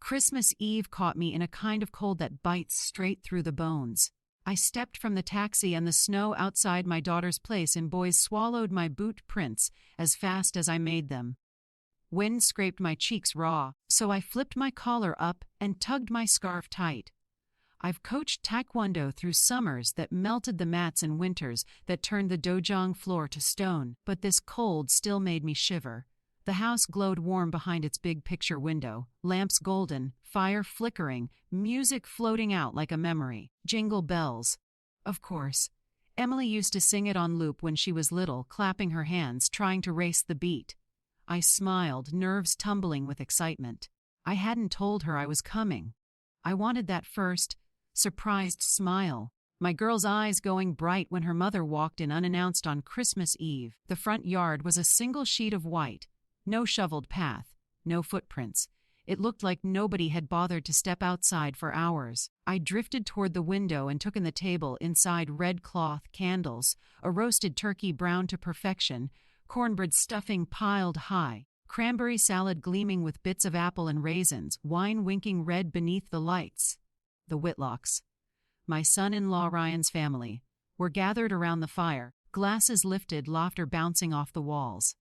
Christmas Eve caught me in a kind of cold that bites straight through the bones. I stepped from the taxi and the snow outside my daughter's place in Boise swallowed my boot prints as fast as I made them. Wind scraped my cheeks raw, so I flipped my collar up and tugged my scarf tight. I've coached taekwondo through summers that melted the mats and winters that turned the dojang floor to stone, but this cold still made me shiver. The house glowed warm behind its big picture window, lamps golden, fire flickering, music floating out like a memory. Jingle bells. Of course. Emily used to sing it on loop when she was little, clapping her hands, trying to race the beat. I smiled, nerves tumbling with excitement. I hadn't told her I was coming. I wanted that first, surprised smile. My girl's eyes going bright when her mother walked in unannounced on Christmas Eve. The front yard was a single sheet of white. No shoveled path, no footprints. It looked like nobody had bothered to step outside for hours. I drifted toward the window and took in the table inside red cloth, candles, a roasted turkey browned to perfection, cornbread stuffing piled high, cranberry salad gleaming with bits of apple and raisins, wine winking red beneath the lights. The Whitlocks, my son-in-law Ryan's family, were gathered around the fire, glasses lifted, laughter bouncing off the walls.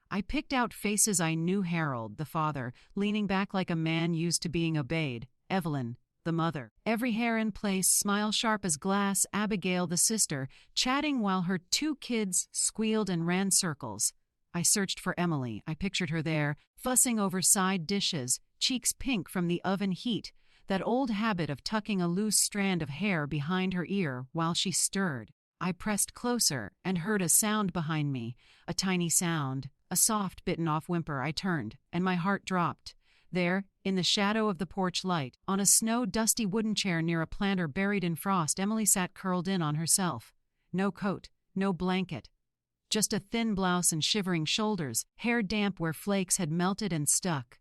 I picked out faces I knew. Harold, the father, leaning back like a man used to being obeyed. Evelyn, the mother, every hair in place, smile sharp as glass. Abigail, the sister, chatting while her 2 kids squealed and ran circles. I searched for Emily. I pictured her there, fussing over side dishes, cheeks pink from the oven heat, that old habit of tucking a loose strand of hair behind her ear while she stirred. I pressed closer and heard a sound behind me, a tiny sound. A soft, bitten-off whimper. I turned, and my heart dropped. There, in the shadow of the porch light, on a snow-dusty wooden chair near a planter buried in frost, Emily sat curled in on herself. No coat, no blanket. Just a thin blouse and shivering shoulders, hair damp where flakes had melted and stuck.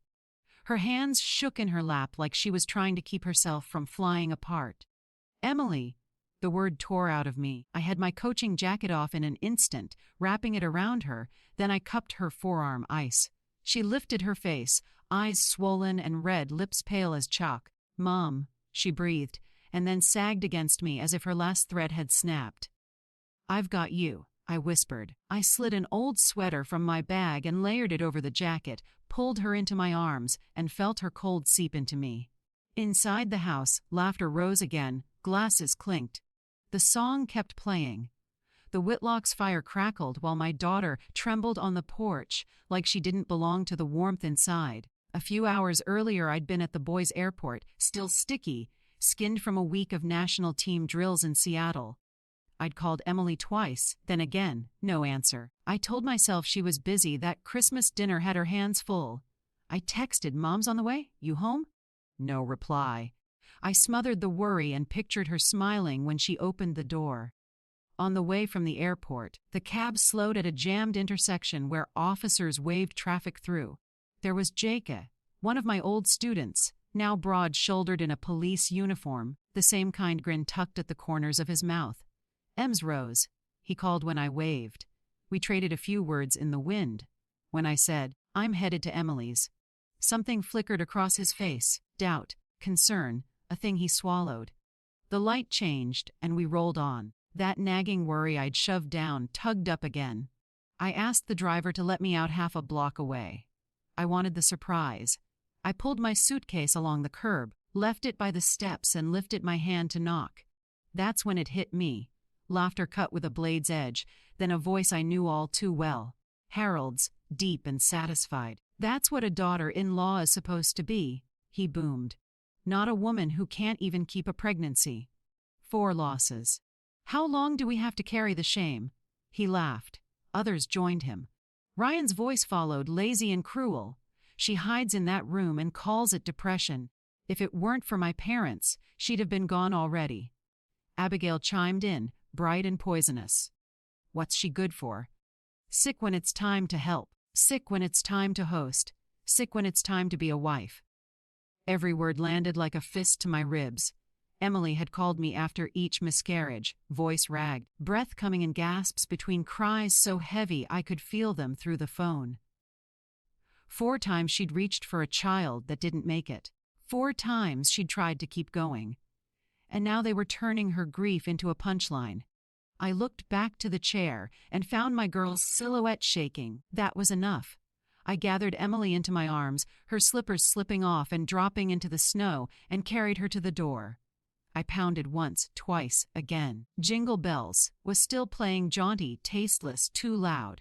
Her hands shook in her lap like she was trying to keep herself from flying apart. Emily! The word tore out of me. I had my coaching jacket off in an instant, wrapping it around her, then I cupped her forearm ice. She lifted her face, eyes swollen and red, lips pale as chalk. "Mom," she breathed, and then sagged against me as if her last thread had snapped. "I've got you," I whispered. I slid an old sweater from my bag and layered it over the jacket, pulled her into my arms, and felt her cold seep into me. Inside the house, laughter rose again, glasses clinked. The song kept playing. The Whitlock's fire crackled while my daughter trembled on the porch like she didn't belong to the warmth inside. A few hours earlier I'd been at the boys' airport, still sticky, skinned from a week of national team drills in Seattle. I'd called Emily twice, then again, no answer. I told myself she was busy, that Christmas dinner had her hands full. I texted, "Mom's on the way? You home?" No reply. I smothered the worry and pictured her smiling when she opened the door. On the way from the airport, the cab slowed at a jammed intersection where officers waved traffic through. There was Jake, one of my old students, now broad-shouldered in a police uniform, the same kind grin tucked at the corners of his mouth. "Ems Rose," he called when I waved. We traded a few words in the wind. When I said, "I'm headed to Emily's," something flickered across his face, doubt, concern, a thing he swallowed. The light changed, and we rolled on. That nagging worry I'd shoved down tugged up again. I asked the driver to let me out half a block away. I wanted the surprise. I pulled my suitcase along the curb, left it by the steps, and lifted my hand to knock. That's when it hit me. Laughter cut with a blade's edge, then a voice I knew all too well. Harold's, deep and satisfied. "That's what a daughter-in-law is supposed to be," he boomed. "Not a woman who can't even keep a pregnancy. 4 losses. How long do we have to carry the shame?" He laughed. Others joined him. Ryan's voice followed, lazy and cruel. "She hides in that room and calls it depression. If it weren't for my parents, she'd have been gone already." Abigail chimed in, bright and poisonous. "What's she good for? Sick when it's time to help. Sick when it's time to host. Sick when it's time to be a wife." Every word landed like a fist to my ribs. Emily had called me after each miscarriage, voice ragged, breath coming in gasps between cries so heavy I could feel them through the phone. 4 times she'd reached for a child that didn't make it. 4 times she'd tried to keep going. And now they were turning her grief into a punchline. I looked back to the chair and found my girl's silhouette shaking. That was enough. I gathered Emily into my arms, her slippers slipping off and dropping into the snow, and carried her to the door. I pounded once, twice, again. Jingle Bells was still playing jaunty, tasteless, too loud.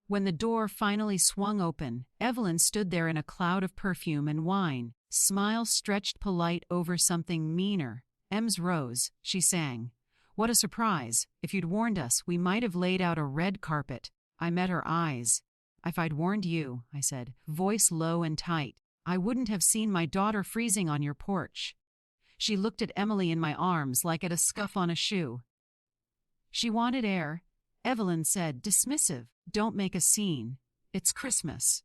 When the door finally swung open, Evelyn stood there in a cloud of perfume and wine, smile stretched polite over something meaner. "Ems Rose," she sang. "What a surprise. If you'd warned us, we might have laid out a red carpet." I met her eyes. "If I'd warned you," I said, voice low and tight, "I wouldn't have seen my daughter freezing on your porch." She looked at Emily in my arms like at a scuff on a shoe. "She wanted air," Evelyn said, dismissive. "Don't make a scene. It's Christmas."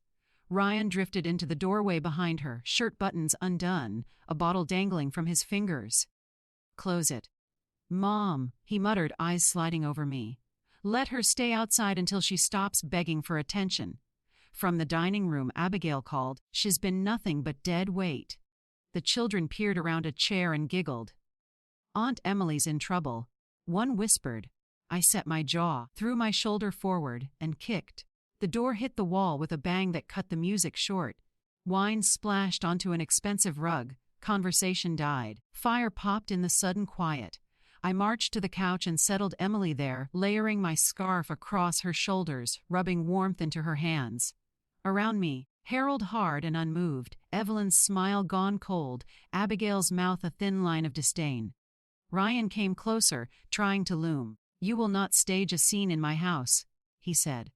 Ryan drifted into the doorway behind her, shirt buttons undone, a bottle dangling from his fingers. "Close it." "Mom," he muttered, eyes sliding over me. "Let her stay outside until she stops begging for attention." From the dining room, Abigail called, "She's been nothing but dead weight." The children peered around a chair and giggled. "Aunt Emily's in trouble," one whispered. I set my jaw, threw my shoulder forward, and kicked. The door hit the wall with a bang that cut the music short. Wine splashed onto an expensive rug. Conversation died. Fire popped in the sudden quiet. I marched to the couch and settled Emily there, layering my scarf across her shoulders, rubbing warmth into her hands. Around me, Harold hard and unmoved, Evelyn's smile gone cold, Abigail's mouth a thin line of disdain. Ryan came closer, trying to loom. "You will not stage a scene in my house," he said.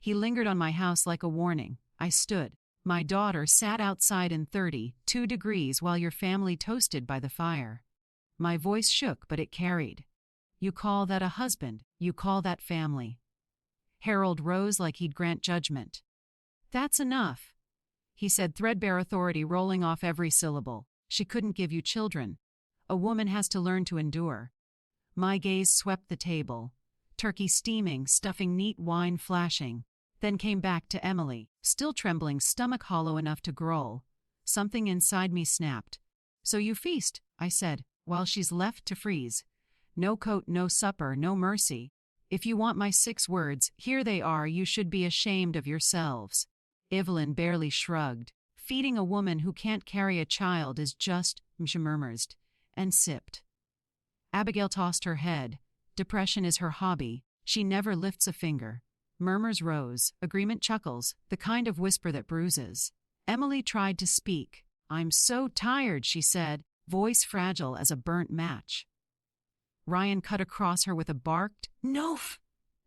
He lingered on my house like a warning. I stood. "My daughter sat outside in 32 degrees while your family toasted by the fire." My voice shook, but it carried. "You call that a husband? You call that family?" Harold rose like he'd grant judgment. "That's enough," he said, threadbare authority rolling off every syllable. "She couldn't give you children. A woman has to learn to endure." My gaze swept the table. Turkey steaming, stuffing neat, wine flashing. Then came back to Emily, still trembling, stomach hollow enough to growl. Something inside me snapped. "So you feast," I said, "while she's left to freeze. No coat, no supper, no mercy. If you want my 6 words, here they are. You should be ashamed of yourselves." Evelyn barely shrugged. "Feeding a woman who can't carry a child is just," she murmured, and sipped. Abigail tossed her head. Depression is her hobby. She never lifts a finger. Murmurs rose, agreement chuckles, the kind of whisper that bruises. Emily tried to speak. "I'm so tired," she said, voice fragile as a burnt match. Ryan cut across her with a barked, "No!"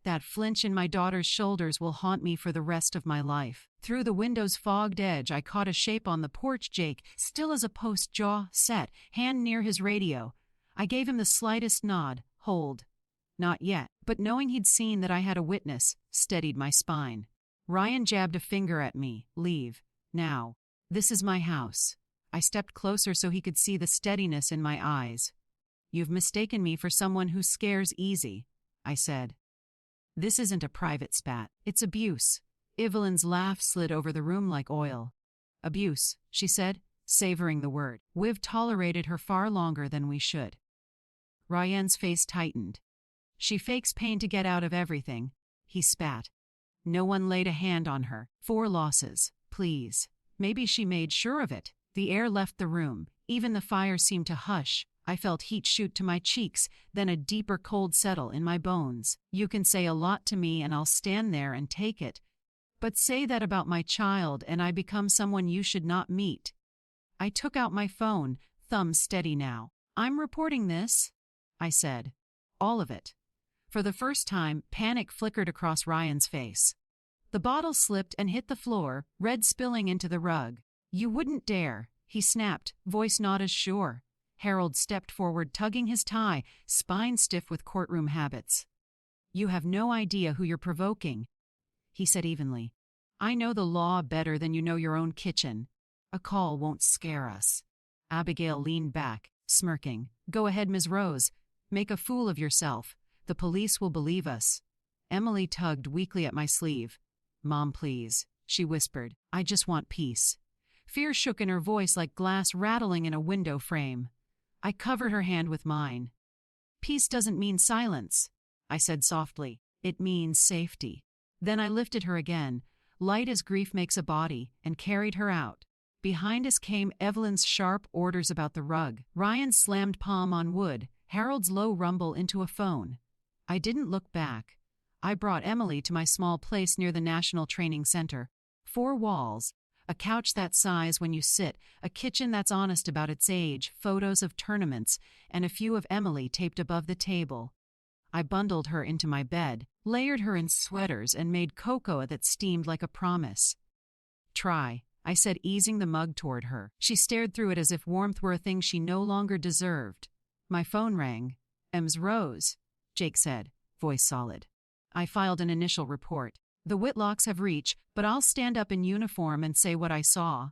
That flinch in my daughter's shoulders will haunt me for the rest of my life. Through the window's fogged edge, I caught a shape on the porch. Jake, still as a post, jaw set, hand near his radio. I gave him the slightest nod. "Hold." Not yet, but knowing he'd seen that I had a witness, steadied my spine. Ryan jabbed a finger at me. "Leave. Now. This is my house." I stepped closer so he could see the steadiness in my eyes. "You've mistaken me for someone who scares easy," I said. "This isn't a private spat. It's abuse." Evelyn's laugh slid over the room like oil. "Abuse," she said, savoring the word. "We've tolerated her far longer than we should." Ryan's face tightened. "She fakes pain to get out of everything," he spat. "No one laid a hand on her. 4 losses. Please." Maybe she made sure of it. The air left the room. Even the fire seemed to hush. I felt heat shoot to my cheeks, then a deeper cold settle in my bones. "You can say a lot to me and I'll stand there and take it. But say that about my child and I become someone you should not meet." I took out my phone, thumb steady now. "I'm reporting this," I said. "All of it." For the first time, panic flickered across Ryan's face. The bottle slipped and hit the floor, red spilling into the rug. "You wouldn't dare," he snapped, voice not as sure. Harold stepped forward, tugging his tie, spine stiff with courtroom habits. "You have no idea who you're provoking," he said evenly. "I know the law better than you know your own kitchen. A call won't scare us." Abigail leaned back, smirking. "Go ahead, Ms. Rose. Make a fool of yourself. The police will believe us." Emily tugged weakly at my sleeve. "Mom, please," she whispered. "I just want peace." Fear shook in her voice like glass rattling in a window frame. I covered her hand with mine. Peace doesn't mean silence, I said softly. It means safety. Then I lifted her again, light as grief makes a body, and carried her out. Behind us came Evelyn's sharp orders about the rug, Ryan's slammed palm on wood, Harold's low rumble into a phone. I didn't look back. I brought Emily to my small place near the National Training Center. 4 walls, a couch that size when you sit, a kitchen that's honest about its age, photos of tournaments, and a few of Emily taped above the table. I bundled her into my bed, layered her in sweaters, and made cocoa that steamed like a promise. Try, I said, easing the mug toward her. She stared through it as if warmth were a thing she no longer deserved. My phone rang. "Ems Rose," Jake said, voice solid. I filed an initial report. "The Whitlocks have reached, but I'll stand up in uniform and say what I saw.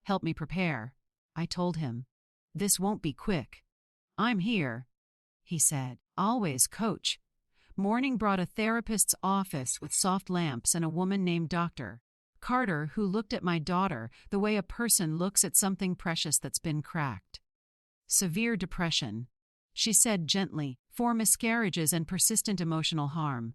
Help me prepare," I told him. "This won't be quick." "I'm here," he said. "Always, coach." Morning brought a therapist's office with soft lamps and a woman named Dr. Carter who looked at my daughter the way a person looks at something precious that's been cracked. "Severe depression," she said gently, "4 miscarriages and persistent emotional harm.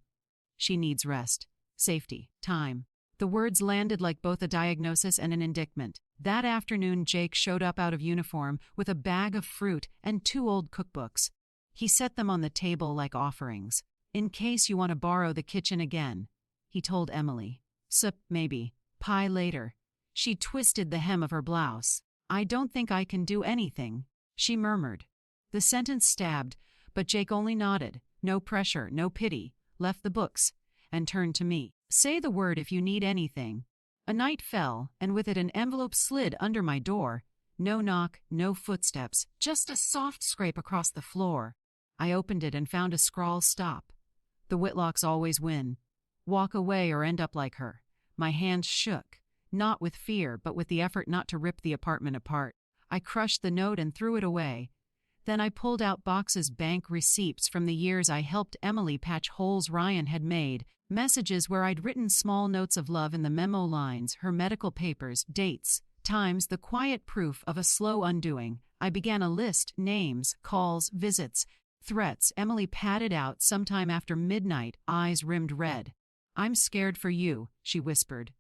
She needs rest, safety, time." The words landed like both a diagnosis and an indictment. That afternoon, Jake showed up out of uniform with a bag of fruit and 2 old cookbooks. He set them on the table like offerings. "In case you want to borrow the kitchen again," he told Emily. "Sup, maybe. Pie later." She twisted the hem of her blouse. "I don't think I can do anything," she murmured. The sentence stabbed, but Jake only nodded. No pressure, no pity. Left the books and turned to me. "Say the word if you need anything." A night fell, and with it an envelope slid under my door. No knock, no footsteps, just a soft scrape across the floor. I opened it and found a scrawl stop. "The Whitlocks always win. Walk away or end up like her." My hands shook, not with fear, but with the effort not to rip the apartment apart. I crushed the note and threw it away. Then I pulled out Box's bank receipts from the years I helped Emily patch holes Ryan had made, messages where I'd written small notes of love in the memo lines, her medical papers, dates, times, the quiet proof of a slow undoing. I began a list, names, calls, visits, threats. Emily padded out sometime after midnight, eyes rimmed red. "I'm scared for you," she whispered.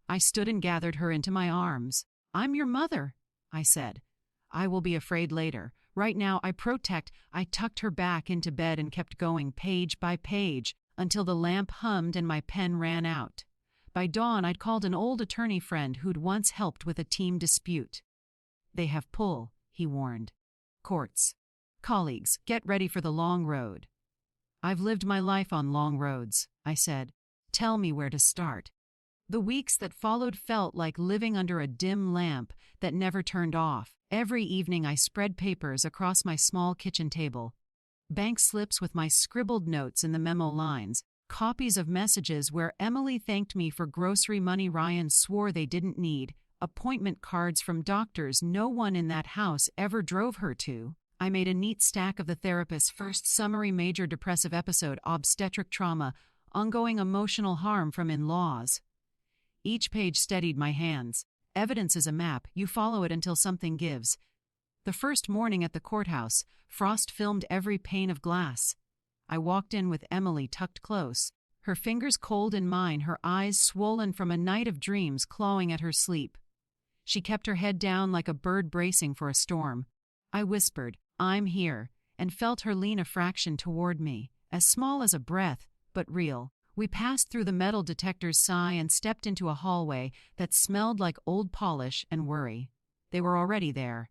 I stood and gathered her into my arms. "I'm your mother," I said. "I will be afraid later. Right now, I protect." I tucked her back into bed and kept going, page by page, until the lamp hummed and my pen ran out. By dawn, I'd called an old attorney friend who'd once helped with a team dispute. "They have pull," he warned. "Courts. Colleagues, get ready for the long road." "I've lived my life on long roads," I said. "Tell me where to start." The weeks that followed felt like living under a dim lamp that never turned off. Every evening I spread papers across my small kitchen table. Bank slips with my scribbled notes in the memo lines, copies of messages where Emily thanked me for grocery money Ryan swore they didn't need, appointment cards from doctors no one in that house ever drove her to. I made a neat stack of the therapist's first summary major depressive episode, obstetric trauma, ongoing emotional harm from in-laws. Each page steadied my hands. Evidence is a map, you follow it until something gives. The first morning at the courthouse, frost filmed every pane of glass. I walked in with Emily tucked close, her fingers cold in mine, her eyes swollen from a night of dreams clawing at her sleep. She kept her head down like a bird bracing for a storm. I whispered, "I'm here," and felt her lean a fraction toward me, as small as a breath, but real. We passed through the metal detector's sigh and stepped into a hallway that smelled like old polish and worry. They were already there.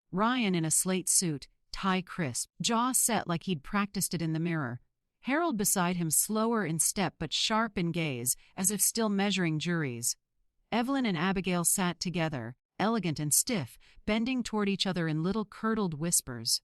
Ryan in a slate suit, tie crisp, jaw set like he'd practiced it in the mirror. Harold beside him, slower in step but sharp in gaze, as if still measuring juries. Evelyn and Abigail sat together, elegant and stiff, bending toward each other in little curdled whispers.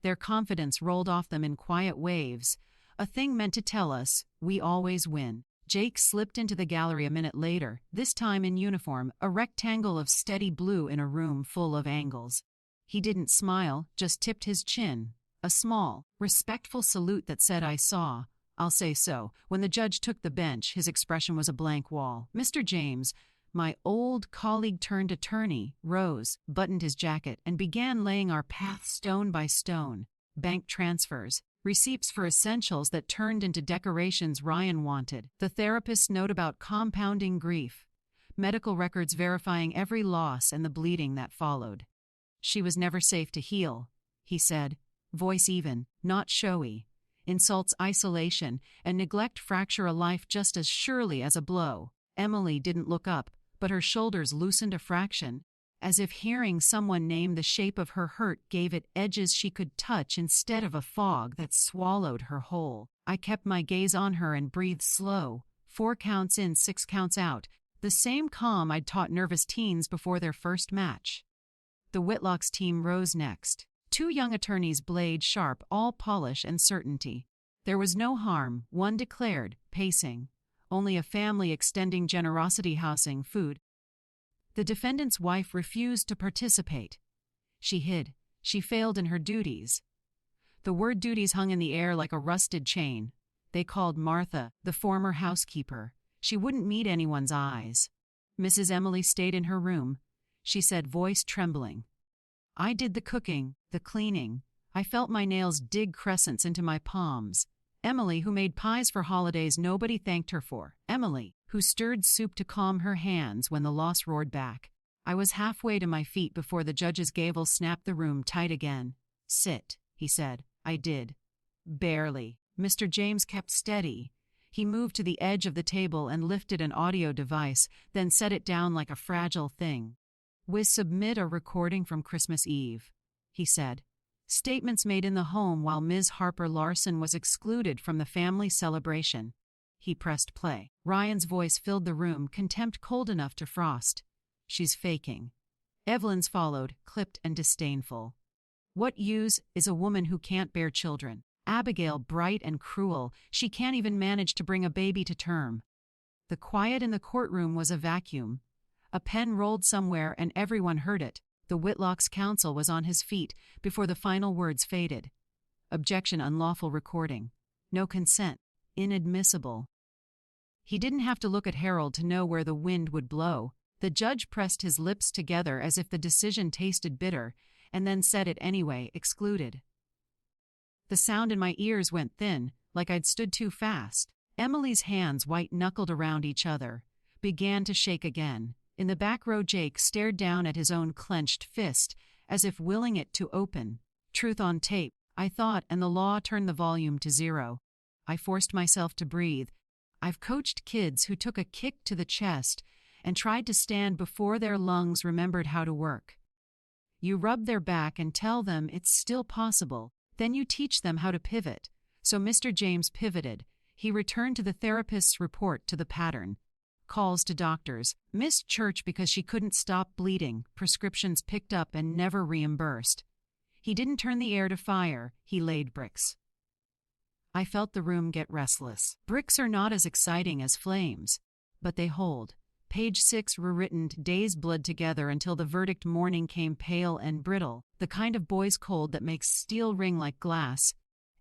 Their confidence rolled off them in quiet waves, a thing meant to tell us, we always win. Jake slipped into the gallery a minute later, this time in uniform, a rectangle of steady blue in a room full of angles. He didn't smile, just tipped his chin, a small, respectful salute that said, "I saw. I'll say so." When the judge took the bench, his expression was a blank wall. "Mr. James, My old colleague-turned-attorney rose, buttoned his jacket, and began laying our path stone by stone. Bank transfers, receipts for essentials that turned into decorations Ryan wanted, the therapist's note about compounding grief, medical records verifying every loss and the bleeding that followed. She was never safe to heal, he said, voice even, not showy. Insults isolation, and neglect fracture a life just as surely as a blow. Emily didn't look up, but her shoulders loosened a fraction, as if hearing someone name the shape of her hurt gave it edges she could touch instead of a fog that swallowed her whole. I kept my gaze on her and breathed slow, 4 counts in, 6 counts out, the same calm I'd taught nervous teens before their first match. The Whitlock's team rose next. 2 young attorneys, blade sharp, all polish and certainty. There was no harm, one declared, pacing. Only a family extending generosity, housing, food. The defendant's wife refused to participate. She hid. She failed in her duties. The word duties hung in the air like a rusted chain. They called Martha, the former housekeeper. She wouldn't meet anyone's eyes. Mrs. Emily stayed in her room. She said, voice trembling. I did the cooking, the cleaning. I felt my nails dig crescents into my palms. Emily, who made pies for holidays nobody thanked her for. Emily, who stirred soup to calm her hands when the loss roared back. I was halfway to my feet before the judge's gavel snapped the room tight again. Sit, he said. I did. Barely. Mr. James kept steady. He moved to the edge of the table and lifted an audio device, then set it down like a fragile thing. We submit a recording from Christmas Eve, he said. Statements made in the home while Ms. Harper Larson was excluded from the family celebration. He pressed play. Ryan's voice filled the room, contempt cold enough to frost. She's faking. Evelyn's followed, clipped and disdainful. What use is a woman who can't bear children? Abigail, bright and cruel, she can't even manage to bring a baby to term. The quiet in the courtroom was a vacuum. A pen rolled somewhere and everyone heard it. The Whitlock's counsel was on his feet before the final words faded. Objection, unlawful recording. No consent. Inadmissible. He didn't have to look at Harold to know where the wind would blow. The judge pressed his lips together as if the decision tasted bitter, and then said it anyway, excluded. The sound in my ears went thin, like I'd stood too fast. Emily's hands, white-knuckled around each other, began to shake again. In the back row, Jake stared down at his own clenched fist, as if willing it to open. Truth on tape, I thought, and the law turned the volume to 0. I forced myself to breathe. I've coached kids who took a kick to the chest and tried to stand before their lungs remembered how to work. You rub their back and tell them it's still possible. Then you teach them how to pivot. So Mr. James pivoted. He returned to the therapist's report, to the pattern. Calls to doctors, missed church because she couldn't stop bleeding, prescriptions picked up and never reimbursed. He didn't turn the air to fire, he laid bricks. I felt the room get restless. Bricks are not as exciting as flames, but they hold. Page 6 rewritten, days bled together until the verdict morning came, pale and brittle, the kind of boy's cold that makes steel ring like glass.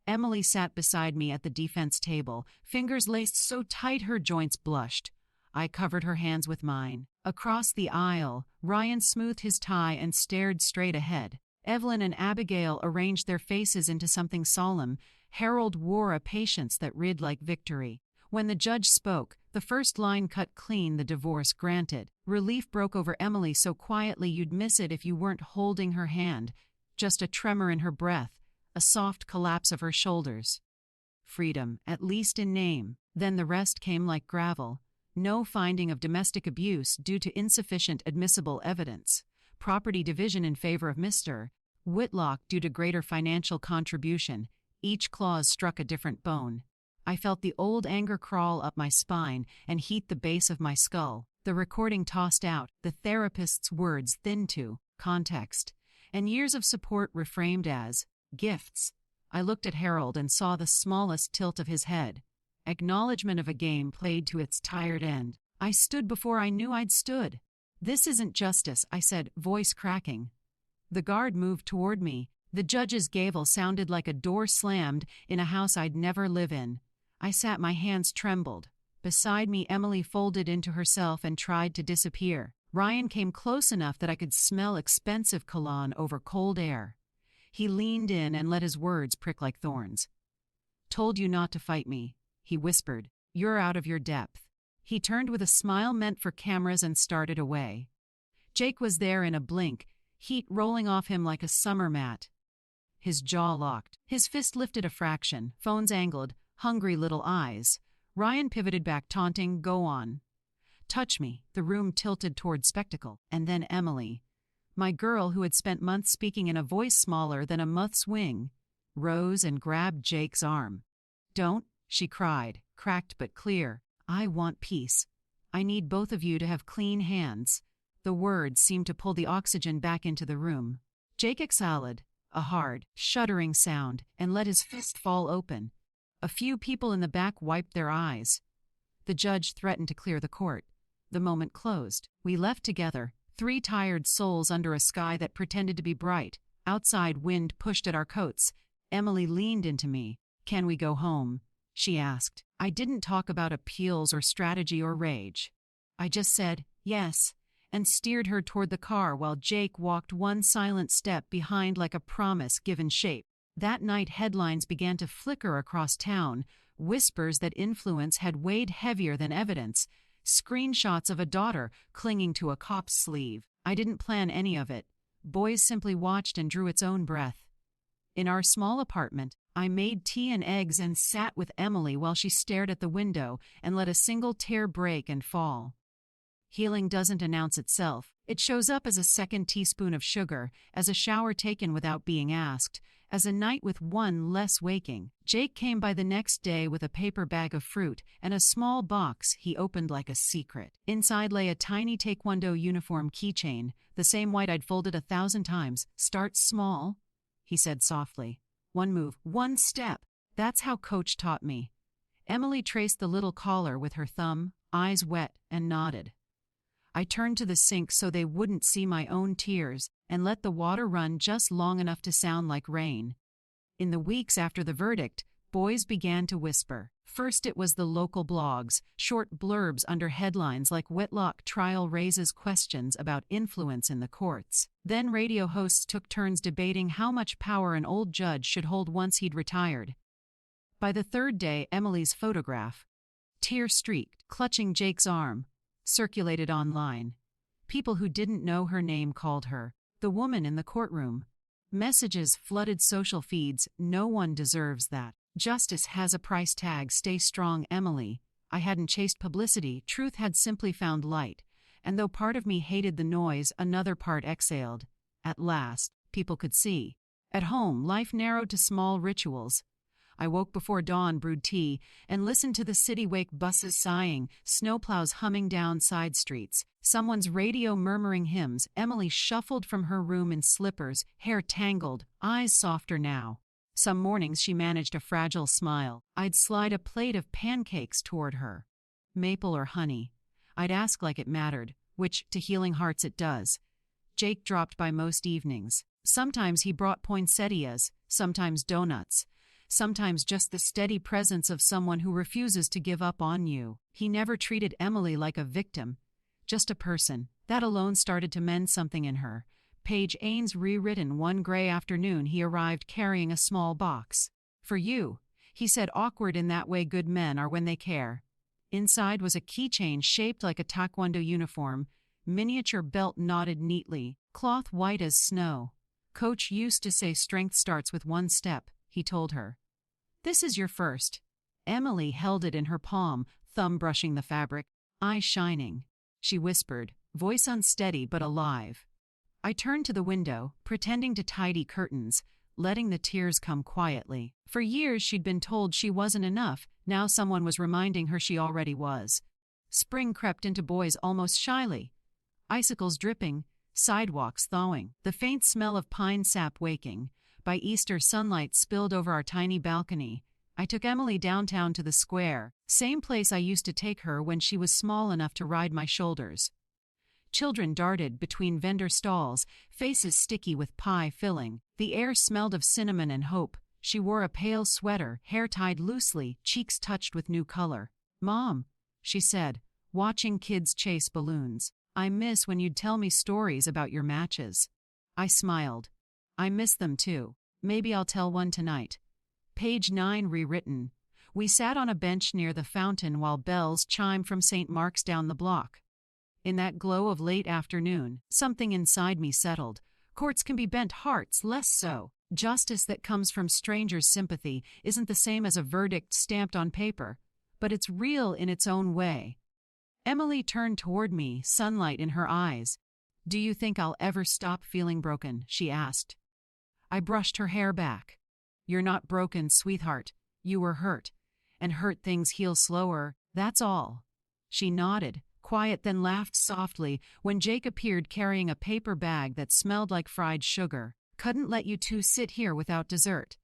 Emily sat beside me at the defense table, fingers laced so tight her joints blushed. I covered her hands with mine. Across the aisle, Ryan smoothed his tie and stared straight ahead. Evelyn and Abigail arranged their faces into something solemn. Harold wore a patience that rid like victory. When the judge spoke, the first line cut clean, the divorce granted. Relief broke over Emily so quietly you'd miss it if you weren't holding her hand. Just a tremor in her breath, a soft collapse of her shoulders. Freedom, at least in name. Then the rest came like gravel. No finding of domestic abuse due to insufficient admissible evidence. Property division in favor of Mr. Whitlock due to greater financial contribution. Each clause struck a different bone. I felt the old anger crawl up my spine and heat the base of my skull. The recording tossed out, the therapist's words thinned to context, and years of support reframed as gifts. I looked at Harold and saw the smallest tilt of his head. Acknowledgement of a game played to its tired end. I stood before I knew I'd stood. This isn't justice, I said, voice cracking. The guard moved toward me. The judge's gavel sounded like a door slammed in a house I'd never live in. I sat, my hands trembled. Beside me, Emily folded into herself and tried to disappear. Ryan came close enough that I could smell expensive cologne over cold air. He leaned in and let his words prick like thorns. "Told you not to fight me," he whispered. "You're out of your depth." He turned with a smile meant for cameras and started away. Jake was there in a blink, heat rolling off him like a summer mat. His jaw locked. His fist lifted a fraction, phones angled, hungry little eyes. Ryan pivoted back, taunting, "Go on. Touch me." The room tilted toward spectacle. And then Emily, my girl who had spent months speaking in a voice smaller than a moth's wing, rose and grabbed Jake's arm. "Don't," she cried, cracked but clear. "I want peace. I need both of you to have clean hands." The words seemed to pull the oxygen back into the room. Jake exhaled, a hard, shuddering sound, and let his fist fall open. A few people in the back wiped their eyes. The judge threatened to clear the court. The moment closed. We left together, 3 tired souls under a sky that pretended to be bright. Outside, wind pushed at our coats. Emily leaned into me. "Can we go home?" she asked. I didn't talk about appeals or strategy or rage. I just said, "Yes," and steered her toward the car while Jake walked one silent step behind like a promise given shape. That night, headlines began to flicker across town, whispers that influence had weighed heavier than evidence, screenshots of a daughter clinging to a cop's sleeve. I didn't plan any of it. Boys simply watched and drew its own breath. In our small apartment, I made tea and eggs and sat with Emily while she stared at the window and let a single tear break and fall. Healing doesn't announce itself. It shows up as a second teaspoon of sugar, as a shower taken without being asked, as a night with one less waking. Jake came by the next day with a paper bag of fruit and a small box he opened like a secret. Inside lay a tiny taekwondo uniform keychain, the same white I'd folded 1,000 times. "Start small," he said softly. "One move, one step." That's how Coach taught me. Emily traced the little collar with her thumb, eyes wet, and nodded. I turned to the sink so they wouldn't see my own tears and let the water run just long enough to sound like rain. In the weeks after the verdict, boys began to whisper. First it was the local blogs, short blurbs under headlines like "Whitlock trial raises questions about influence in the courts." Then radio hosts took turns debating how much power an old judge should hold once he'd retired. By the third day, Emily's photograph, tear-streaked, clutching Jake's arm, circulated online. People who didn't know her name called her the woman in the courtroom. Messages flooded social feeds. "No one deserves that. Justice has a price tag. Stay strong, Emily." I hadn't chased publicity. Truth had simply found light. And though part of me hated the noise, another part exhaled. At last, people could see. At home, life narrowed to small rituals. I woke before dawn, brewed tea, and listened to the city-wake buses sighing, snowplows humming down side streets, someone's radio murmuring hymns. Emily shuffled from her room in slippers, hair tangled, eyes softer now. Some mornings she managed a fragile smile. I'd slide a plate of pancakes toward her. Maple or honey? I'd ask like it mattered, which, to healing hearts, it does. Jake dropped by most evenings. Sometimes he brought poinsettias, sometimes donuts. Sometimes just the steady presence of someone who refuses to give up on you. He never treated Emily like a victim, just a person. That alone started to mend something in her. Page Ains rewritten. One gray afternoon he arrived carrying a small box. "For you," he said, awkward in that way good men are when they care. Inside was a keychain shaped like a taekwondo uniform, miniature belt knotted neatly, cloth white as snow. "Coach used to say strength starts with one step," he told her. "This is your first." Emily held it in her palm, thumb brushing the fabric. "Eyes shining," she whispered, voice unsteady but alive. I turned to the window, pretending to tidy curtains, letting the tears come quietly. For years she'd been told she wasn't enough. Now someone was reminding her she already was. Spring crept into boys almost shyly. Icicles dripping, sidewalks thawing, the faint smell of pine sap waking. By Easter, sunlight spilled over our tiny balcony. I took Emily downtown to the square, same place I used to take her when she was small enough to ride my shoulders. Children darted between vendor stalls, faces sticky with pie filling. The air smelled of cinnamon and hope. She wore a pale sweater, hair tied loosely, cheeks touched with new color. "Mom," she said, watching kids chase balloons. I miss when you'd tell me stories about your matches. I smiled. I miss them too. Maybe I'll tell one tonight. Page 9 rewritten. We sat on a bench near the fountain while bells chimed from St. Mark's down the block. In that glow of late afternoon, something inside me settled. Courts can be bent hearts, less so. Justice that comes from strangers' sympathy isn't the same as a verdict stamped on paper, but it's real in its own way. Emily turned toward me, sunlight in her eyes. "Do you think I'll ever stop feeling broken?" she asked. I brushed her hair back. "You're not broken, sweetheart. You were hurt. And hurt things heal slower, that's all." She nodded, quiet, then laughed softly when Jake appeared carrying a paper bag that smelled like fried sugar. "Couldn't let you two sit here without dessert,"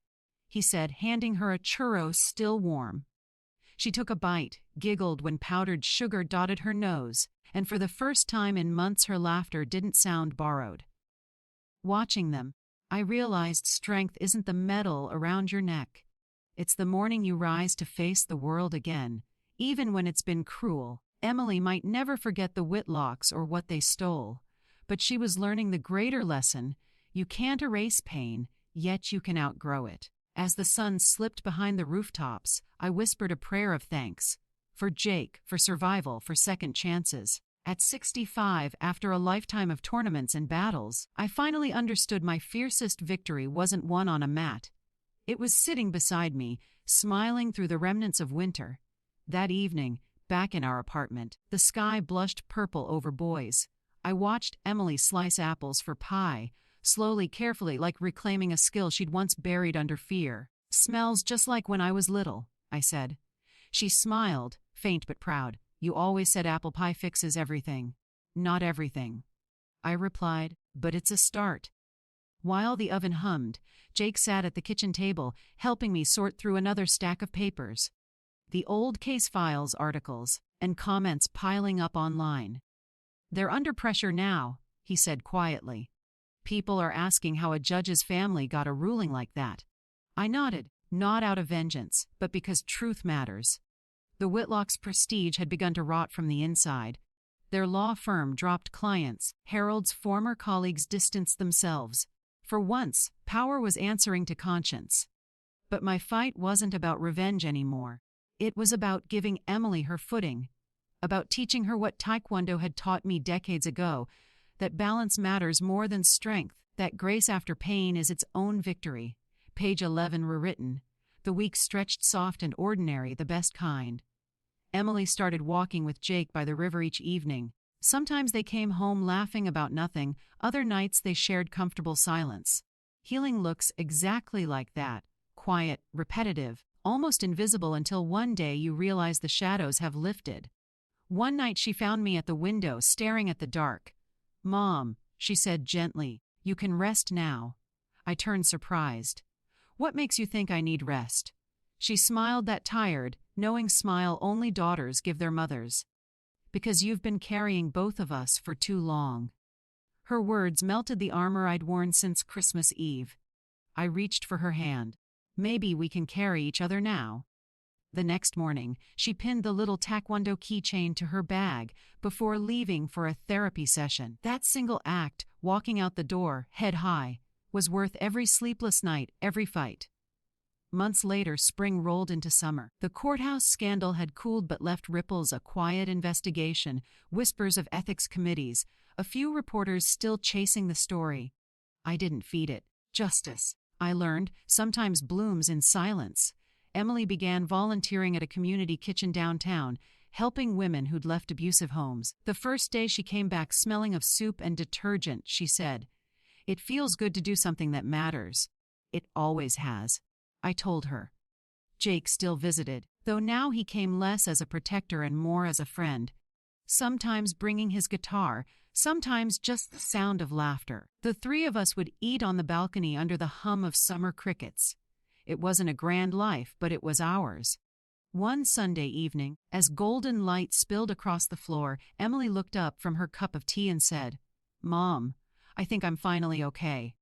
he said, handing her a churro still warm. She took a bite, giggled when powdered sugar dotted her nose, and for the first time in months her laughter didn't sound borrowed. Watching them, I realized strength isn't the medal around your neck. It's the morning you rise to face the world again, even when it's been cruel. Emily might never forget the Whitlocks or what they stole, but she was learning the greater lesson: you can't erase pain, yet you can outgrow it. As the sun slipped behind the rooftops, I whispered a prayer of thanks. For Jake, for survival, for second chances. At 65, after a lifetime of tournaments and battles, I finally understood my fiercest victory wasn't won on a mat. It was sitting beside me, smiling through the remnants of winter. That evening, back in our apartment, the sky blushed purple over boys. I watched Emily slice apples for pie, slowly, carefully, like reclaiming a skill she'd once buried under fear. "Smells just like when I was little," I said. She smiled, faint but proud. "You always said apple pie fixes everything." "Not everything," I replied, "but it's a start." While the oven hummed, Jake sat at the kitchen table, helping me sort through another stack of papers. The old case files, articles, and comments piling up online. "They're under pressure now," he said quietly. "People are asking how a judge's family got a ruling like that." I nodded, not out of vengeance, but because truth matters. The Whitlocks' prestige had begun to rot from the inside. Their law firm dropped clients, Harold's former colleagues distanced themselves. For once, power was answering to conscience. But my fight wasn't about revenge anymore. It was about giving Emily her footing, about teaching her what Taekwondo had taught me decades ago, that balance matters more than strength, that grace after pain is its own victory. Page 11 rewritten. The week stretched soft and ordinary, the best kind. Emily started walking with Jake by the river each evening. Sometimes they came home laughing about nothing, other nights they shared comfortable silence. Healing looks exactly like that, quiet, repetitive, almost invisible until one day you realize the shadows have lifted. One night she found me at the window staring at the dark. "Mom," she said gently, "you can rest now." I turned surprised. "What makes you think I need rest?" She smiled, that tired, knowing smile only daughters give their mothers. "Because you've been carrying both of us for too long." Her words melted the armor I'd worn since Christmas Eve. I reached for her hand. "Maybe we can carry each other now." The next morning, she pinned the little Taekwondo keychain to her bag before leaving for a therapy session. That single act, walking out the door, head high, was worth every sleepless night, every fight. Months later, spring rolled into summer. The courthouse scandal had cooled but left ripples: a quiet investigation, whispers of ethics committees, a few reporters still chasing the story. I didn't feed it. Justice, I learned, sometimes blooms in silence. Emily began volunteering at a community kitchen downtown, helping women who'd left abusive homes. The first day she came back smelling of soup and detergent, she said, "It feels good to do something that matters." "It always has," I told her. Jake still visited, though now he came less as a protector and more as a friend. Sometimes bringing his guitar, sometimes just the sound of laughter. The three of us would eat on the balcony under the hum of summer crickets. It wasn't a grand life, but it was ours. One Sunday evening, as golden light spilled across the floor, Emily looked up from her cup of tea and said, "Mom, I think I'm finally okay."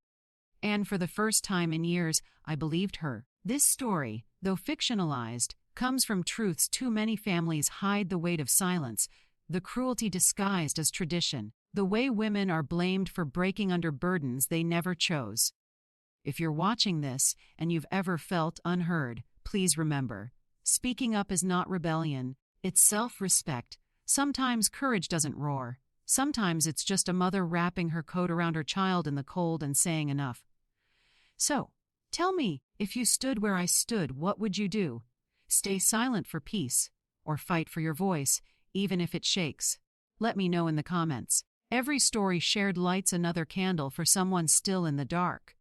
And for the first time in years, I believed her. This story, though fictionalized, comes from truths too many families hide: the weight of silence, the cruelty disguised as tradition, the way women are blamed for breaking under burdens they never chose. If you're watching this and you've ever felt unheard, please remember, speaking up is not rebellion, it's self-respect. Sometimes courage doesn't roar. Sometimes it's just a mother wrapping her coat around her child in the cold and saying enough. So, tell me, if you stood where I stood, what would you do? Stay silent for peace, or fight for your voice, even if it shakes? Let me know in the comments. Every story shared lights another candle for someone still in the dark.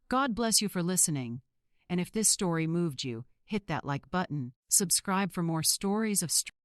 God bless you for listening. And if this story moved you, hit that like button, subscribe for more stories of strength.